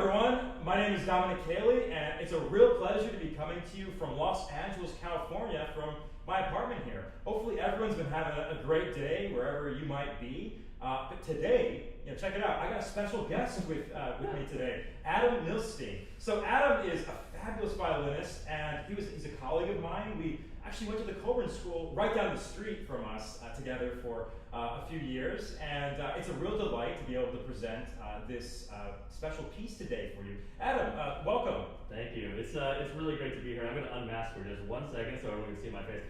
everyone. My name is Dominic, and it's a real pleasure to be coming to you from Los Angeles, California, from my apartment here. Hopefully everyone's been having a great day wherever you might be. But today, check it out. I got a special guest with me today, Adam Millstein. So Adam is a fabulous violinist, and he's a colleague of mine. We actually went to the Colburn School right down the street from us together for a few years, and it's a real delight to be able to present this special piece today for you. Adam, welcome. Thank you. It's really great to be here. I'm going to unmask for just 1 second so everyone can see my face.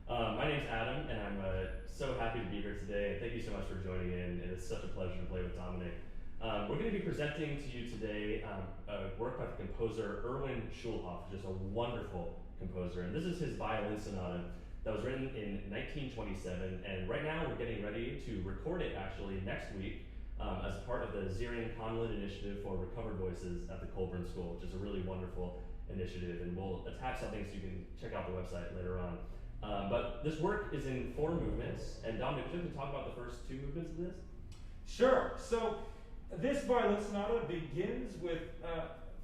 My name's Adam, and I'm so happy to be here today. Thank you so much for joining in. It's such a pleasure to play with Dominic. We're going to be presenting to you today a work by the composer Erwin Schulhoff, just a wonderful composer. And this is his violin sonata that was written in 1927. And right now we're getting ready to record it actually next week as part of the Zirin-Conlon Initiative for Recovered Voices at the Colburn School, which is a really wonderful initiative. And we'll attach something so you can check out the website later on. But this work is in 4 movements. And Dominic, would you like to talk about the first 2 movements of this? Sure. So this violin sonata begins with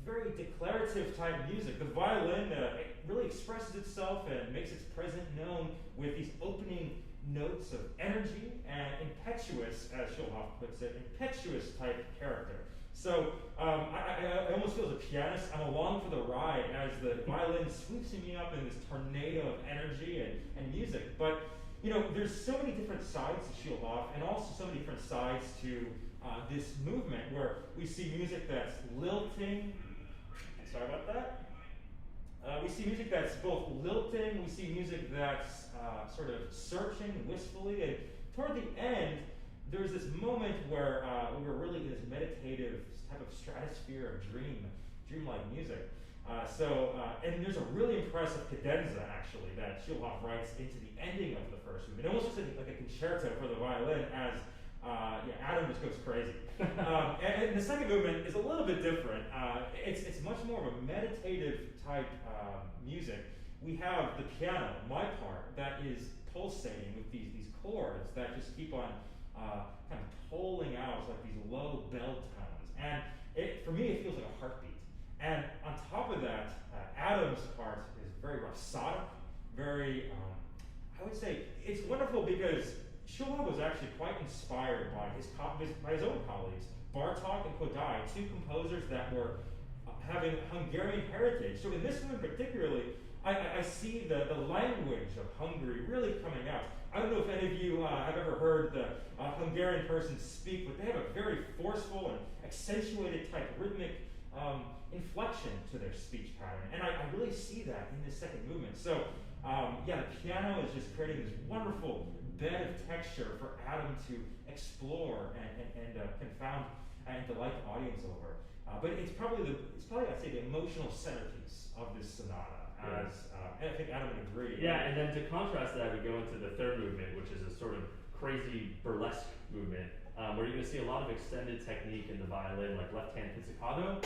very declarative type music. The violin it really expresses itself and makes its presence known with these opening notes of energy and impetuous, as Schulhoff puts it, impetuous type character. So I almost feel as a pianist, I'm along for the ride as the violin sweeps me up in this tornado of energy and music. But there's so many different sides to Schulhoff, and also so many different sides to this movement, where we see music that's lilting. Sorry about that. We see music that's both lilting, we see music that's sort of searching wistfully, and toward the end, there's this moment where we're really in this meditative type of stratosphere of dreamlike music. And there's a really impressive cadenza, actually, that Schulhoff writes into the ending of the first movement. It almost looks like a concerto for the violin, as Adam just goes crazy. And the second movement is a little bit different. It's much more of a meditative type music. We have the piano, my part, that is pulsating with these chords that just keep on kind of tolling out like these low bell tones. And for me, it feels like a heartbeat. And on top of that, Adam's part is very rhapsodic, very, I would say, it's wonderful because Schulhoff was actually quite inspired by his own colleagues, Bartók and Kodály, 2 composers that were having Hungarian heritage. So in this one particularly, I see the language of Hungary really coming out. I don't know if any of you have ever heard the Hungarian person speak, but they have a very forceful and accentuated type rhythmic inflection to their speech pattern. And I really see that in this second movement. So the piano is just creating this wonderful bed of texture for Adam to explore and confound and delight the audience over. But it's probably I'd say the emotional centerpiece of this sonata. As I think Adam would agree. Yeah, and then to contrast that, we go into the third movement, which is a sort of crazy burlesque movement, where you're going to see a lot of extended technique in the violin, like left-hand pizzicato.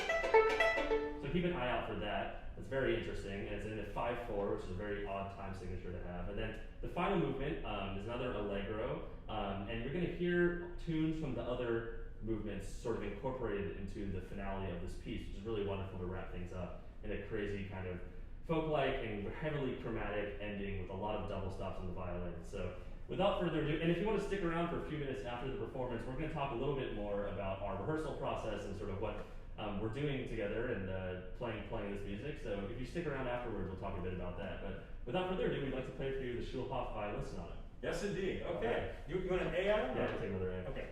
So keep an eye out for that. It's very interesting, and it's in a 5/4, which is a very odd time signature to have. And then the final movement is another allegro, and you're going to hear tunes from the other movements sort of incorporated into the finale of this piece, which is really wonderful to wrap things up in a crazy kind of folk-like and heavily chromatic ending with a lot of double stops on the violin. So without further ado, and if you want to stick around for a few minutes after the performance, we're going to talk a little bit more about our rehearsal process and sort of what we're doing together and playing this music. So if you stick around afterwards, we'll talk a bit about that. But without further ado, we'd like to play for you the Schulhoff Violin Sonata. Yes, indeed. Okay. You want an A, Adam? Yeah, I'll take another A. Okay.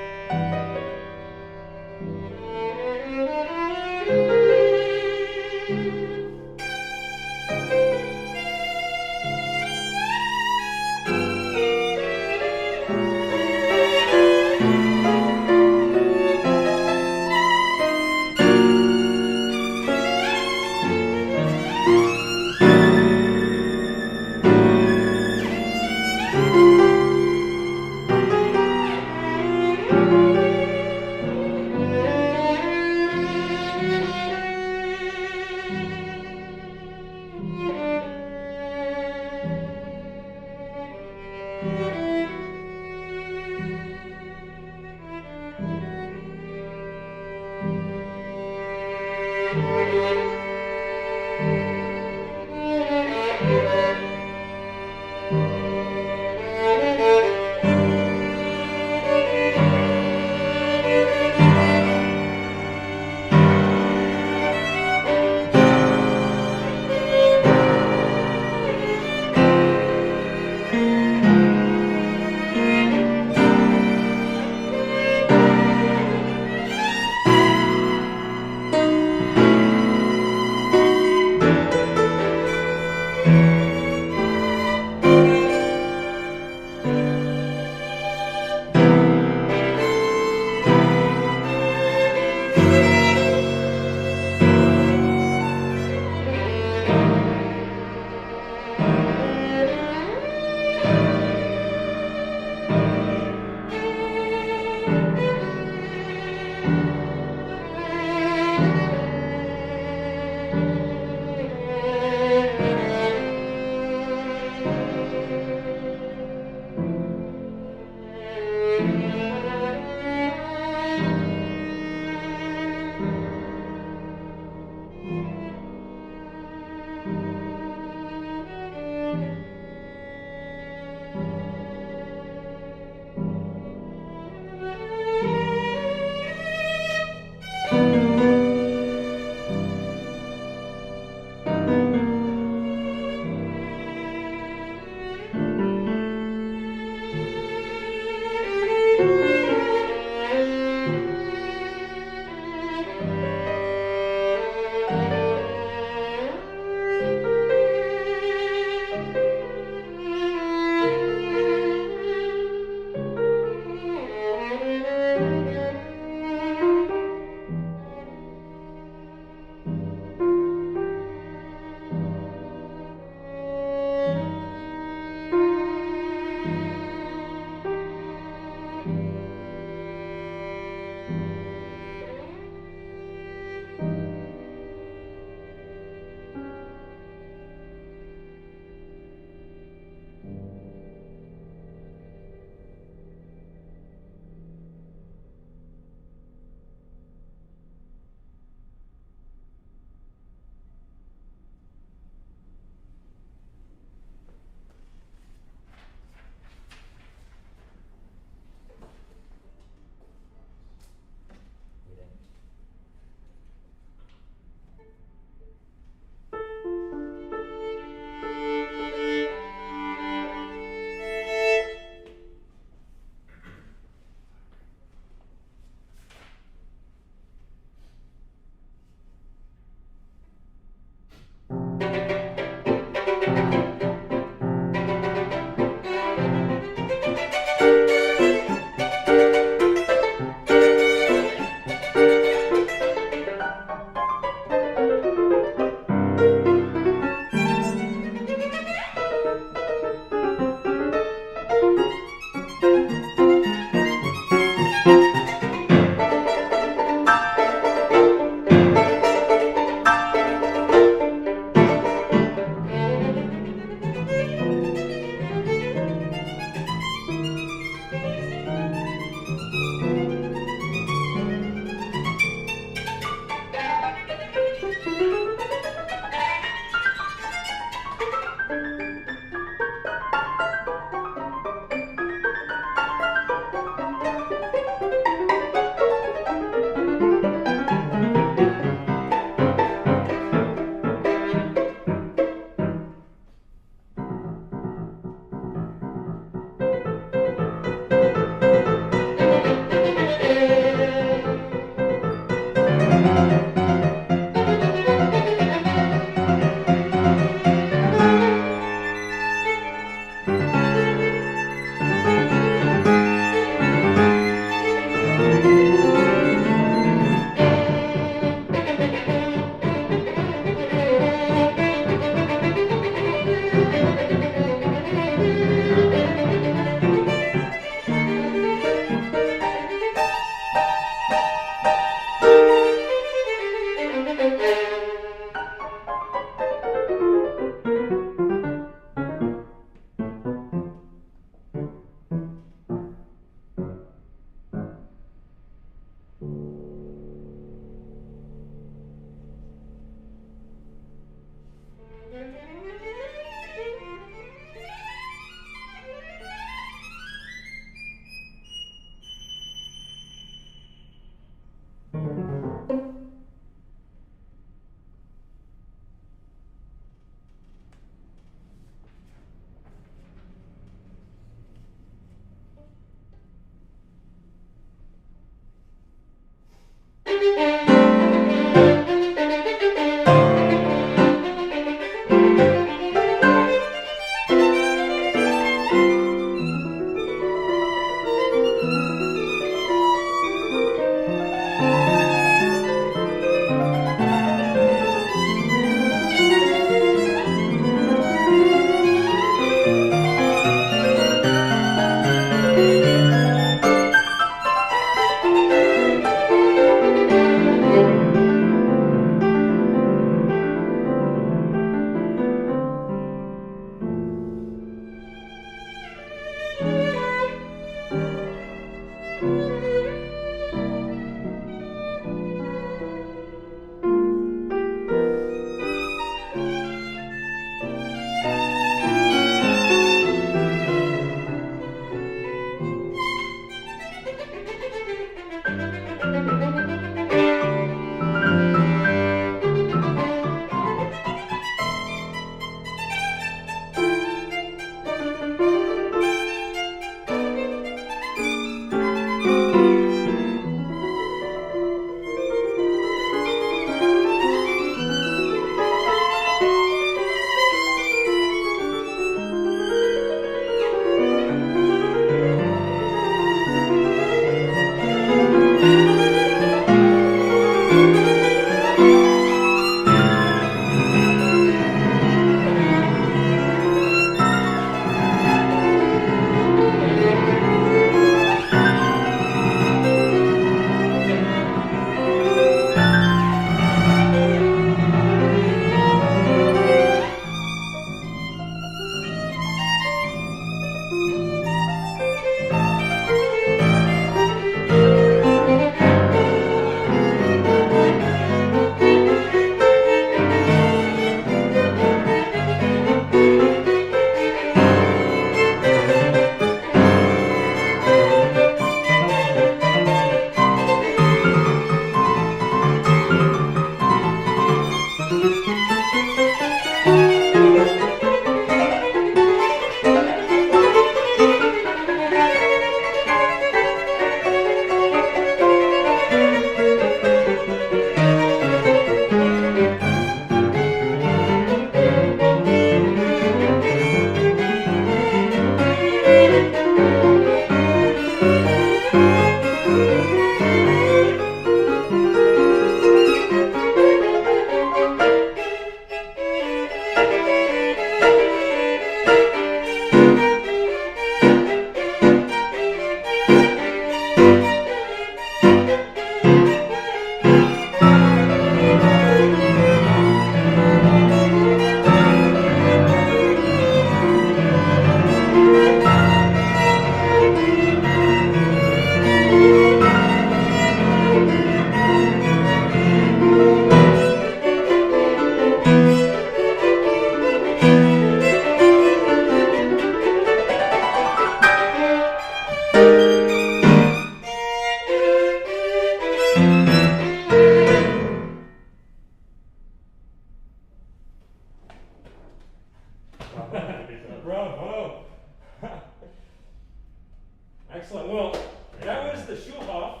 Excellent. Well, that was the Schulhoff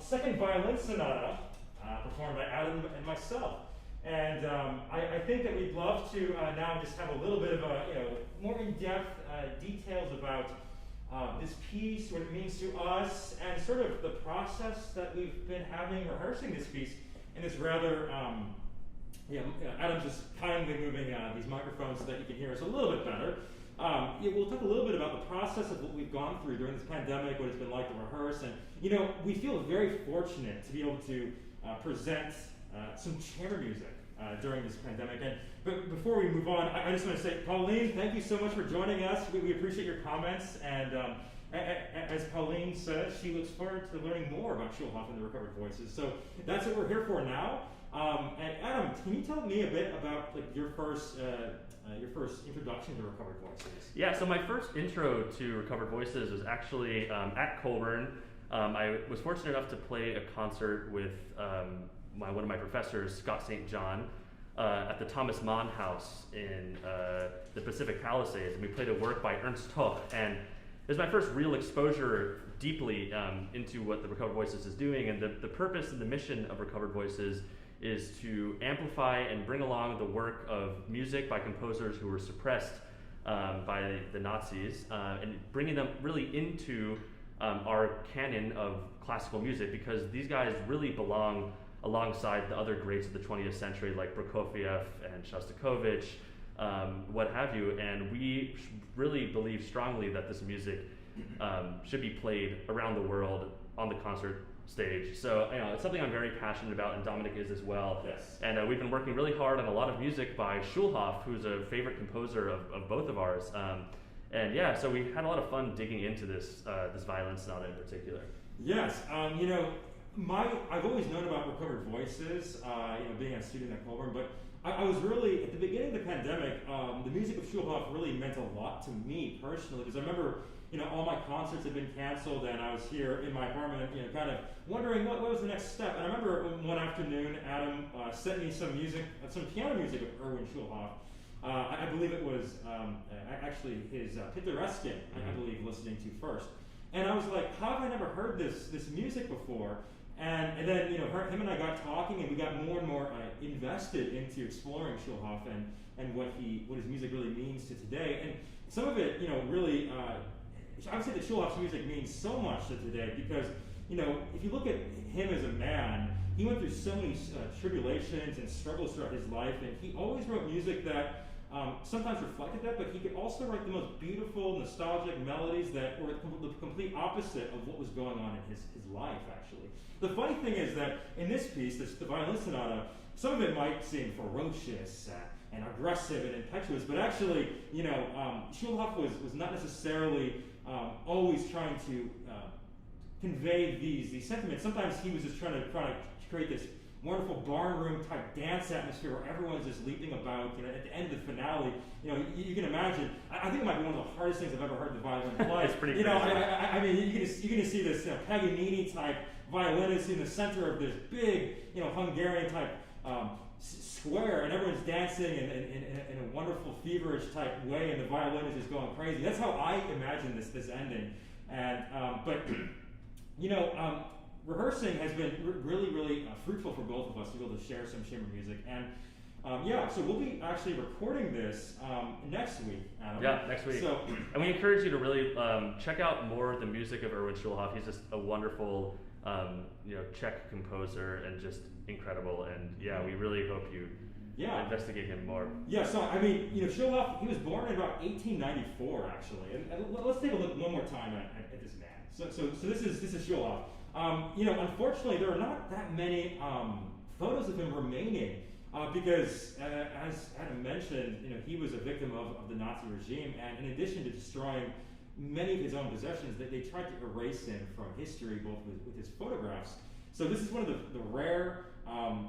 second violin sonata performed by Adam and myself. And I think that we'd love to now just have a little bit of more in-depth details about this piece, what it means to us, and sort of the process that we've been having rehearsing this piece in this rather, Adam's just kindly moving these microphones so that you can hear us a little bit better. We'll talk a little bit about the process of what we've gone through during this pandemic, what it's been like to rehearse, and we feel very fortunate to be able to present some chamber music during this pandemic. But before we move on, I just want to say, Pauline, thank you so much for joining us. We appreciate your comments, and as Pauline said, she looks forward to learning more about Schulhoff and the Recovered Voices. So that's what we're here for now. And Adam, can you tell me a bit about your first introduction to Recovered Voices? Yeah, so my first intro to Recovered Voices was actually at Colburn. I was fortunate enough to play a concert with one of my professors, Scott St. John, at the Thomas Mann House in the Pacific Palisades, and we played a work by Ernst Toch, and it was my first real exposure deeply into what the Recovered Voices is doing, and the purpose and the mission of Recovered Voices is to amplify and bring along the work of music by composers who were suppressed by the Nazis, and bringing them really into our canon of classical music, because these guys really belong alongside the other greats of the 20th century like Prokofiev and Shostakovich, what have you, and we really believe strongly that this music should be played around the world on the concert stage. So it's something I'm very passionate about, and Dominic is as well. Yes. And we've been working really hard on a lot of music by Schulhoff, who's a favorite composer of both of ours. And yeah, so we had a lot of fun digging into this violin sonata in particular. Yes, I've always known about Recovered Voices, being a student at Colburn, but I was really, at the beginning of the pandemic, the music of Schulhoff really meant a lot to me personally, because I remember, all my concerts had been canceled, and I was here in my apartment, kind of wondering what was the next step. And I remember one afternoon, Adam sent me some piano music of Erwin Schulhoff. I believe it was actually his Pittoresque, I believe, listening to first. And I was like, how have I never heard this music before? And then, him and I got talking, and we got more and more invested into exploring Schulhoff and what his music really means to today. And some of it, really, I would say that Schulhoff's music means so much to today because, if you look at him as a man, he went through so many tribulations and struggles throughout his life, and he always wrote music that sometimes reflected that, but he could also write the most beautiful, nostalgic melodies that were the complete opposite of what was going on in his life, actually. The funny thing is that in this piece, the violin sonata, some of it might seem ferocious and aggressive and impetuous, but actually, Schulhoff was not necessarily always trying to convey these sentiments. Sometimes he was just trying to create this wonderful barnroom type dance atmosphere where everyone's just leaping about. At the end of the finale, you can imagine. I think it might be one of the hardest things I've ever heard the violin play. It's pretty crazy. I mean, you're gonna see this Paganini type violinist in the center of this big, Hungarian type square, and everyone's dancing in a wonderful feverish type way, and the violin is just going crazy. That's how I imagine this ending. And rehearsing has been really, really fruitful for both of us to be able to share some chamber music. And so we'll be actually recording this next week, Adam. Yeah, next week. So, and we encourage you to really check out more of the music of Erwin Schulhoff. He's just a wonderful, Czech composer and just incredible. And yeah, we really hope you investigate him more. Yeah, so I mean, Schulhoff, he was born in about 1894, actually. And let's take a look one more time at this man. So this is Schulhoff. Unfortunately, there are not that many photos of him remaining because, as Adam mentioned, he was a victim of the Nazi regime, and in addition to destroying many of his own possessions, they tried to erase him from history, both with his photographs. So this is one of the rare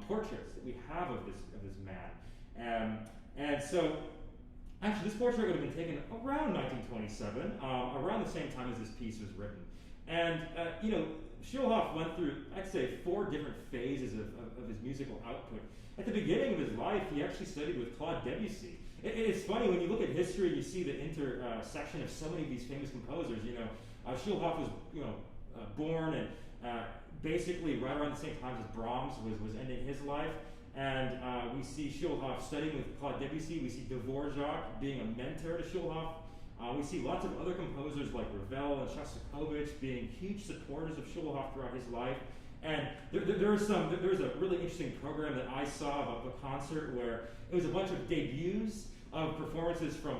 portraits that we have of this man, and so. Actually, this portrait would have been taken around 1927, around the same time as this piece was written. And, Schulhoff went through, I'd say, 4 different phases of his musical output. At the beginning of his life, he actually studied with Claude Debussy. It's funny when you look at history, you see the intersection of so many of these famous composers. Schulhoff was born and basically right around the same time as Brahms was ending his life. And we see Schulhoff studying with Claude Debussy. We see Dvorak being a mentor to Schulhoff. We see lots of other composers like Ravel and Shostakovich being huge supporters of Schulhoff throughout his life. And there was a really interesting program that I saw of a concert where it was a bunch of debuts of performances from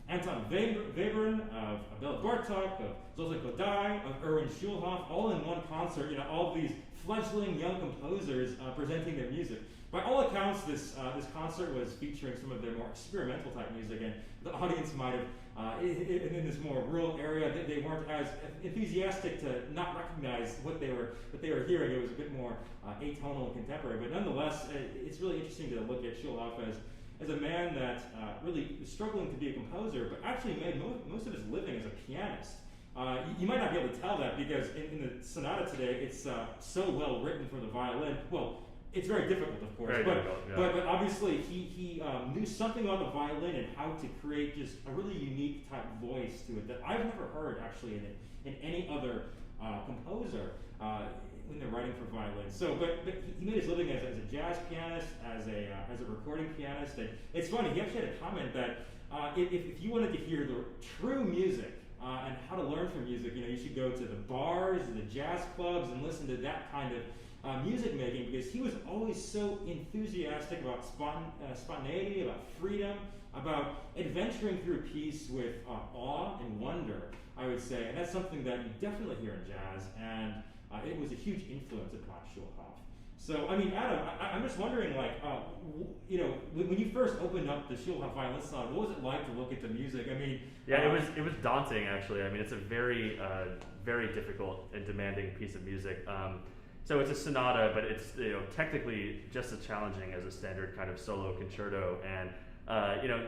Anton Webern, of Bela Bartok, of Zoltan Kodály, of Erwin Schulhoff, all in one concert. All of these fledgling young composers presenting their music. By all accounts, this concert was featuring some of their more experimental type music, and the audience might have, in this more rural area, they weren't as enthusiastic to not recognize what they were hearing. It was a bit more atonal and contemporary, but nonetheless, it's really interesting to look at Schulhoff as a man that really was struggling to be a composer, but actually made most of his living as a pianist. You might not be able to tell that because in the sonata today, it's so well written for the violin. Well, it's very difficult, of course, but obviously he knew something about the violin and how to create just a really unique type voice to it that I've never heard actually in any other composer when they're writing for violin. So, but he made his living as a jazz pianist, as a recording pianist, and it's funny. He actually had a comment that if you wanted to hear the true music and how to learn from music, you should go to the bars, the jazz clubs, and listen to that kind of music making, because he was always so enthusiastic about spontaneity, about freedom, about adventuring through a piece with awe and wonder, I would say. And that's something that you definitely hear in jazz, and it was a huge influence upon Schulhoff. So, I mean, Adam, I'm just wondering, when you first opened up the Schulhoff Violin Sonata, what was it like to look at the music? I mean, it was daunting actually. I mean, it's a very very difficult and demanding piece of music. So it's a sonata, but it's technically just as challenging as a standard kind of solo concerto. And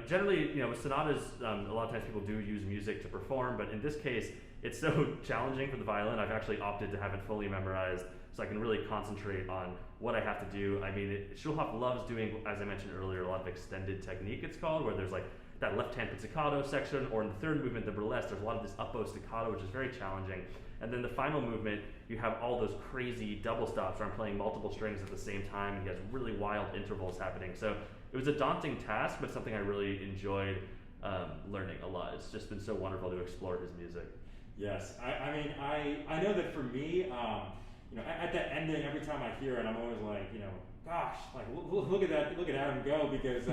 generally, with sonatas, a lot of times people do use music to perform, but in this case, it's so challenging for the violin. I've actually opted to have it fully memorized, so I can really concentrate on what I have to do. I mean, Schulhoff loves doing, as I mentioned earlier, a lot of extended technique. It's called, where there's like that left-hand pizzicato section, or in the third movement, the burlesque. There's a lot of this up-bow staccato, which is very challenging. And then the final movement, you have all those crazy double stops where I'm playing multiple strings at the same time, and he has really wild intervals happening. So it was a daunting task, but something I really enjoyed learning a lot. It's just been so wonderful to explore his music. Yes, I know that for me, at that ending, every time I hear it, I'm always like, gosh, like look at that, look at Adam go, because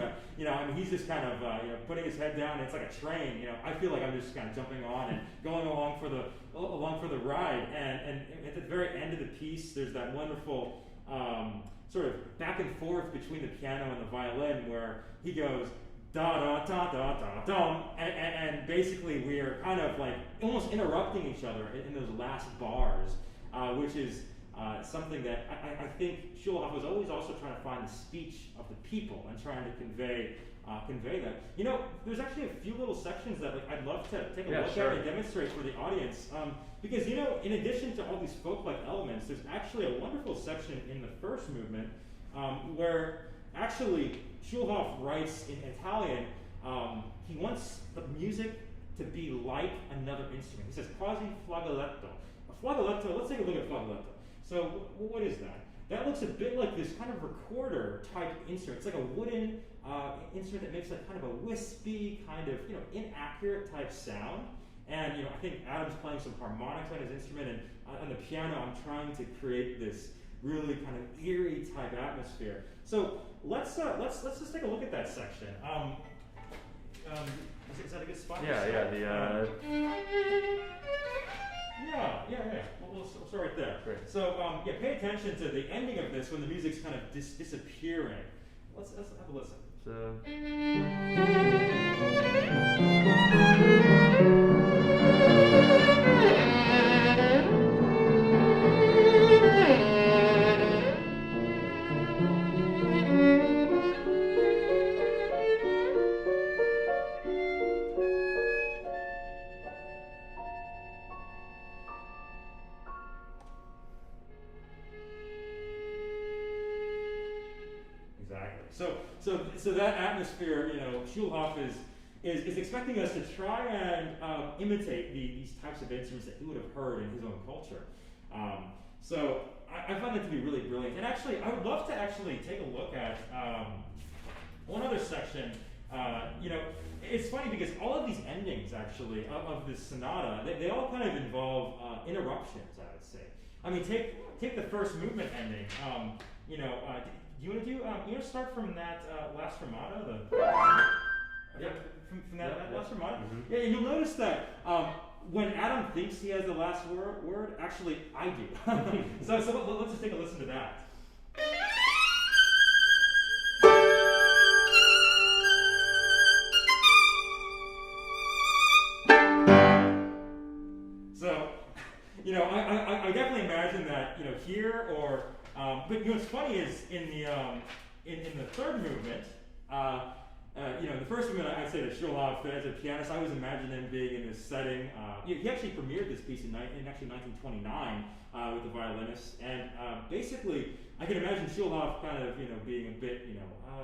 he's just kind of putting his head down. And it's like a train. I feel like I'm just kind of jumping on and going along for the ride. And at the very end of the piece, there's that wonderful sort of back and forth between the piano and the violin, where he goes da da da da da da, and basically we are kind of like almost interrupting each other in those last bars, which is something that I think Schulhoff was always also trying to find the speech of the people and trying to convey that. There's actually a few little sections that I'd love to take a look at and demonstrate for the audience, because in addition to all these folk-like elements, there's actually a wonderful section in the first movement where actually Schulhoff writes in Italian. He wants the music to be like another instrument. He says quasi flagelletto. A flagelletto. Let's take a look at flagelletto. So what is that? That looks a bit like this kind of recorder type instrument. It's like a wooden instrument that makes like kind of a wispy, kind of inaccurate type sound. And I think Adam's playing some harmonics on his instrument, and on the piano I'm trying to create this really kind of eerie type atmosphere. So let's just take a look at that section. Is that a good spot? Yeah. Yeah. We'll start right there. Great. So pay attention to the ending of this when the music's kind of disappearing. Let's have a listen. So that atmosphere, Schulhoff is expecting us to try and imitate these types of instruments that he would have heard in his own culture. So I find it to be really brilliant. And actually, I would love to actually take a look at one other section. It's funny because all of these endings actually of this sonata, they all kind of involve interruptions, I would say. I mean, take the first movement ending. Do you want to do? You want to start from that last fermata, from that last fermata. Mm-hmm. Yeah, and you'll notice that when Adam thinks he has the last word, actually I do. so let's just take a listen to that. So, I definitely imagine that, here or, but what's funny is in the third movement, the first movement I'd say that Schulhoff, as a pianist, I always imagined him being in this setting. He actually premiered this piece in 1929 with the violinists, and basically I can imagine Schulhoff kind of, being a bit,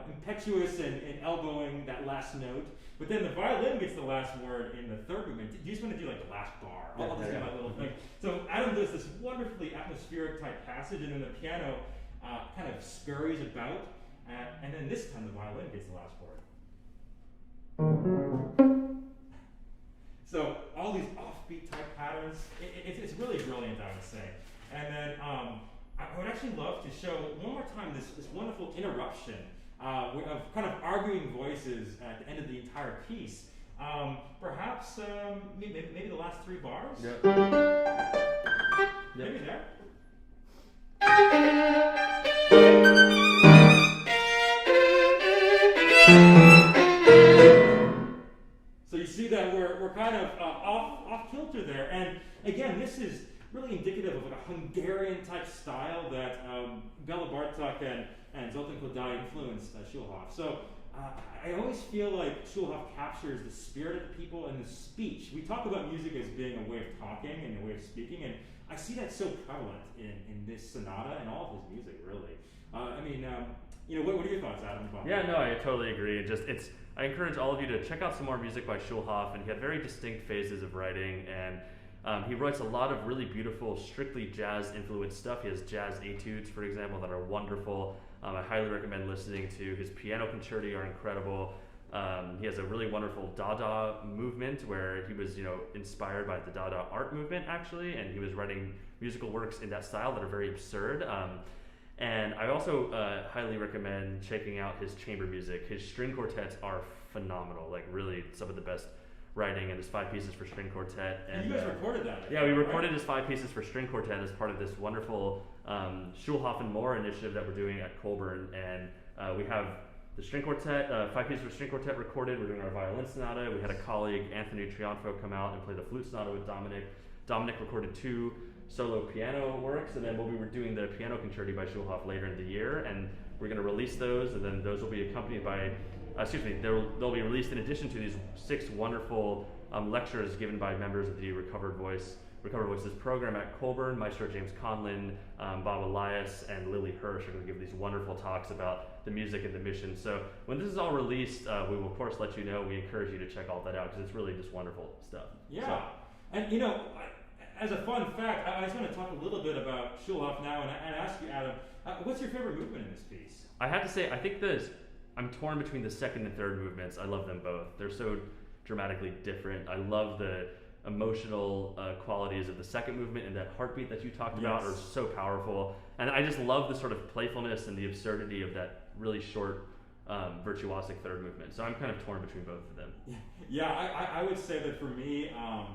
impetuous and elbowing that last note. But then the violin gets the last word in the third movement. You just want to do like the last bar. I'll just do my little thing. So Adam does this wonderfully atmospheric type passage, and then the piano kind of scurries about, and then this time the violin gets the last word. So all these offbeat type patterns, it's really brilliant, I would say. And then I would actually love to show one more time this wonderful interruption of kind of arguing voices at the end of the entire piece. Perhaps maybe the last three bars? Yep. Maybe there. So you see that we're kind of off kilter there, and again, this is really indicative of a Hungarian type style that Bela Bartok and Zoltán Kodály influenced Schulhoff. So I always feel like Schulhoff captures the spirit of the people and the speech. We talk about music as being a way of talking and a way of speaking, and I see that so prevalent in this sonata and all of his music, really. What are your thoughts, Adam? About that? No, I totally agree. I encourage all of you to check out some more music by Schulhoff, and he had very distinct phases of writing, and he writes a lot of really beautiful, strictly jazz-influenced stuff. He has jazz etudes, for example, that are wonderful. I highly recommend listening to his piano concerti are incredible. He has a really wonderful Dada movement where he was, inspired by the Dada art movement, actually, and he was writing musical works in that style that are very absurd. And I also highly recommend checking out his chamber music. His string quartets are phenomenal, like really some of the best writing, and his 5 pieces for string quartet. And you guys recorded that? Yeah, we recorded his 5 pieces for string quartet as part of this wonderful Schulhoff and More initiative that we're doing at Colburn. And we have the string quartet, 5 pieces for string quartet recorded. We're doing our violin sonata. We had a colleague, Anthony Triunfo, come out and play the flute sonata with Dominic. Dominic recorded 2 solo piano works, and then we'll be doing the piano concerti by Schulhoff later in the year, and we're going to release those, and then those will be accompanied by, they'll be released in addition to these 6 wonderful lectures given by members of the Recovered Voices program at Colburn. Maestro James Conlin, Bob Elias, and Lily Hirsch are going to give these wonderful talks about the music and the mission. So when this is all released, we will of course let you know. We encourage you to check all that out because it's really just wonderful stuff. Yeah, so. And as a fun fact, I just want to talk a little bit about Schulhoff now and ask you, Adam, what's your favorite movement in this piece? I have to say, I think I'm torn between the second and third movements. I love them both. They're so dramatically different. I love the emotional qualities of the second movement, and that heartbeat that you talked about are so powerful. And I just love the sort of playfulness and the absurdity of that really short, virtuosic third movement. So I'm kind of torn between both of them. Yeah, I would say that for me, I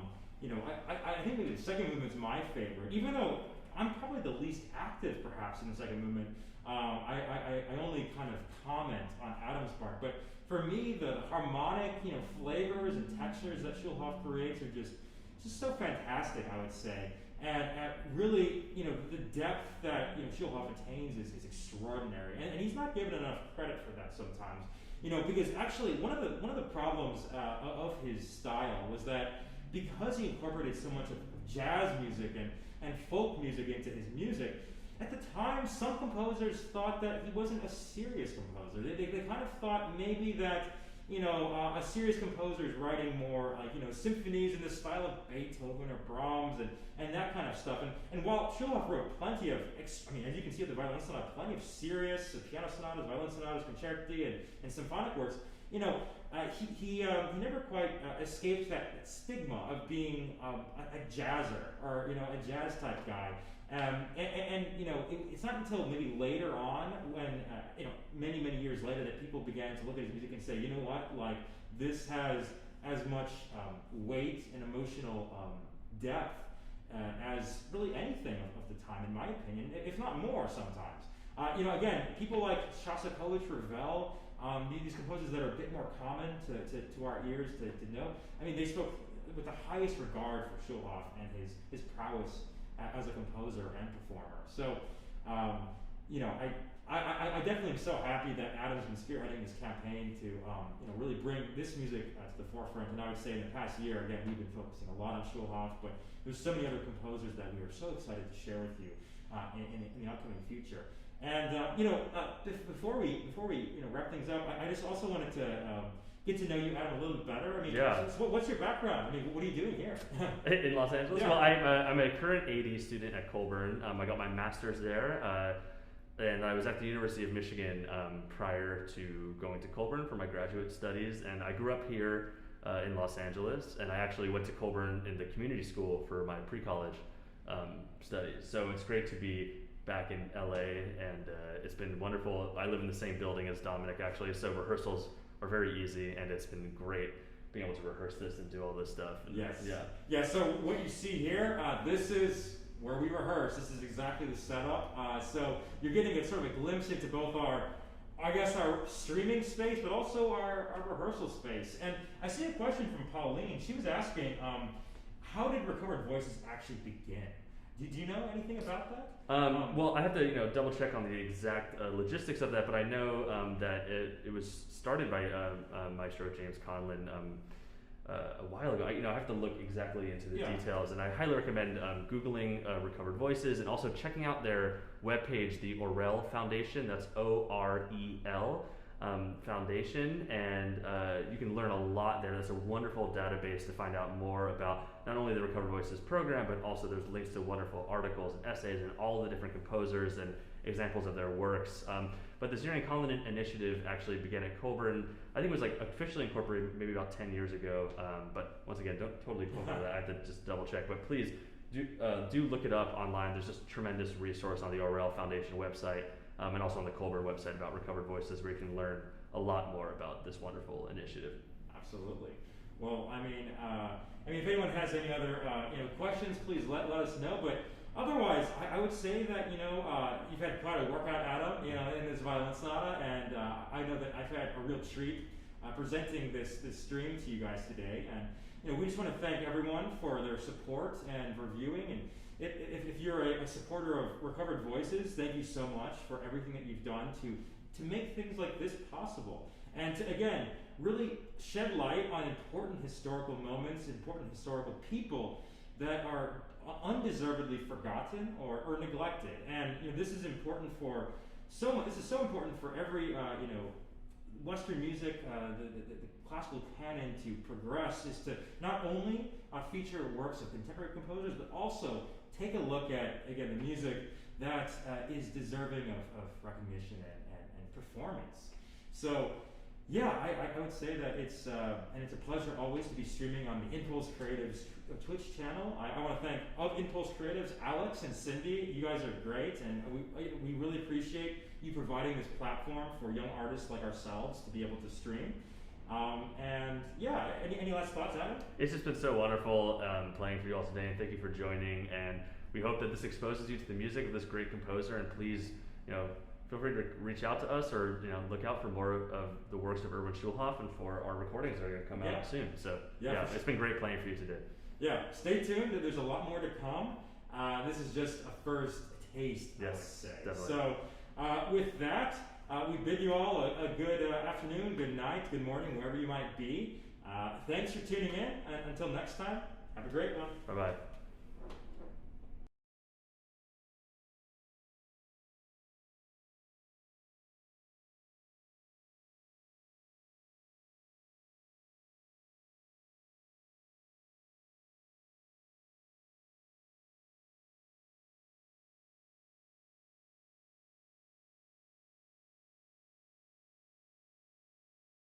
think maybe the second movement's my favorite, even though I'm probably the least active perhaps in the second movement. I only kind of comment on Adam's part, but for me the harmonic flavors and textures that Schulhoff creates are just so fantastic, I would say, and really the depth that Schulhoff attains is extraordinary, and he's not given enough credit for that sometimes, because actually one of the problems of his style was that because he incorporated so much of jazz music and folk music into his music, at the time, some composers thought that he wasn't a serious composer. They kind of thought maybe that, a serious composer is writing more like, symphonies in the style of Beethoven or Brahms and that kind of stuff. And while Schulhoff wrote plenty of, as you can see at the Violin Sonata, plenty of serious piano sonatas, violin sonatas, concerti, and symphonic works, he never quite escaped that stigma of being a jazzer or, a jazz type guy. It's not until maybe later on when, many years later that people began to look at his music and say, you know what, like this has as much weight and emotional depth as really anything of the time, in my opinion, if not more sometimes. Again, people like Shostakovich, Ravel, these composers that are a bit more common to our ears to know, they spoke with the highest regard for Schulhoff and his prowess as a composer and performer. So, I definitely am so happy that Adam's been spearheading this campaign to, really bring this music to the forefront. And I would say in the past year, again, we've been focusing a lot on Schulhoff, but there's so many other composers that we are so excited to share with you in the upcoming future. And before we wrap things up, I just also wanted to get to know you, Adam, a little bit better. So what's your background? What are you doing here? In Los Angeles? Yeah. Well, I'm a current AD student at Colburn. I got my master's there, and I was at the University of Michigan prior to going to Colburn for my graduate studies. And I grew up here in Los Angeles, and I actually went to Colburn in the community school for my pre-college studies. So it's great to be back in LA, and it's been wonderful. I live in the same building as Dominic, actually, so rehearsals are very easy, and it's been great being able to rehearse this and do all this stuff. And yes. Yeah. Yeah, so what you see here, this is where we rehearse. This is exactly the setup. So you're getting a sort of a glimpse into both our streaming space, but also our rehearsal space. And I see a question from Pauline. She was asking, how did Recovered Voices actually begin? Do you know anything about that? Well, I have to double check on the exact logistics of that, but I know that it was started by Maestro James Conlon a while ago. I have to look exactly into the details, and I highly recommend Googling Recovered Voices and also checking out their webpage, the Orel Foundation. That's OREL Foundation, and you can learn a lot there. That's a wonderful database to find out more about not only the Recovered Voices program, but also there's links to wonderful articles and essays and all the different composers and examples of their works. But the Zurian Conlon initiative actually began at Colburn. I think it was officially incorporated maybe about 10 years ago. But once again, don't totally quote me on that. I have to just double check. But please do look it up online. There's just a tremendous resource on the Orel Foundation website. And also on the Colburn website about Recovered Voices, where you can learn a lot more about this wonderful initiative. Absolutely. Well, if anyone has any other questions, please let us know. But otherwise, I would say that you've had quite a workout, Adam, in this Violin Sonata, and I know that I've had a real treat presenting this stream to you guys today. And we just want to thank everyone for their support and for viewing. And if you're a supporter of Recovered Voices, thank you so much for everything that you've done to make things like this possible. And to, again, really shed light on important historical moments, important historical people that are undeservedly forgotten or neglected. And this is important for this is so important for every Western music, the classical canon to progress, is to not only feature works of contemporary composers, but also take a look at, again, the music that is deserving of recognition and performance. So, yeah, I would say that it's a pleasure always to be streaming on the Impulse Creatives Twitch channel. I want to thank Impulse Creatives, Alex and Cindy. You guys are great, and we really appreciate you providing this platform for young artists like ourselves to be able to stream. And yeah, any last thoughts, Adam? It's just been so wonderful playing for you all today, and thank you for joining. And we hope that this exposes you to the music of this great composer. And please, feel free to reach out to us, or look out for more of the works of Erwin Schulhoff and for our recordings that are going to come out soon. So it's been great playing for you today. Yeah, stay tuned. There's a lot more to come. This is just a first taste, I would say. Definitely. So with that, we bid you all a good afternoon, good night, good morning, wherever you might be. Thanks for tuning in. Until next time, have a great one. Bye-bye.